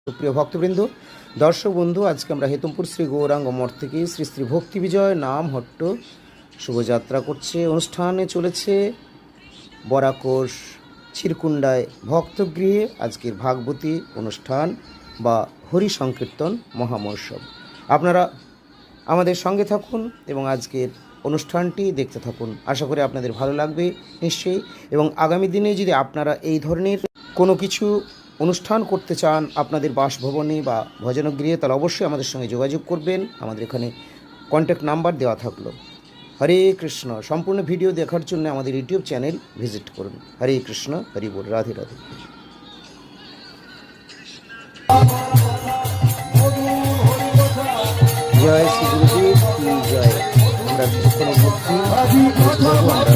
সুপ্রিয় ভক্তবৃন্দ, দর্শক বন্ধু, আজকে আমরা হেতমপুর শ্রী গৌরাঙ্গ মঠ থেকে শ্রী শ্রী ভক্তি বিজয় নাম হট্ট শুভযাত্রা করছে। অনুষ্ঠানে চলেছে বরাকোষ চিরকুণ্ডায় ভক্তগৃহে আজকের ভাগবতী অনুষ্ঠান বা হরি সংকীর্তন মহামহোৎসব। আপনারা আমাদের সঙ্গে থাকুন এবং আজকের অনুষ্ঠানটি দেখতে থাকুন। আশা করি আপনাদের ভালো লাগবে নিশ্চয়ই। এবং আগামী দিনে যদি আপনারা এই ধরনের কোনো কিছু অনুষ্ঠান করতে চান আপনাদের বাসভবনে বা ভজনগৃহে, তাহলে অবশ্যই আমাদের সঙ্গে যোগাযোগ করবেন। আমাদের এখানে কন্ট্যাক্ট নাম্বার দেওয়া থাকলো। হরে কৃষ্ণ। সম্পূর্ণ ভিডিও দেখার জন্য আমাদের ইউটিউব চ্যানেল ভিজিট করুন। হরে কৃষ্ণ, হরি বল, রাধে রাধে। জয় শ্রী গুরুদেব কি জয়। আমরা কিছুক্ষণের মধ্যে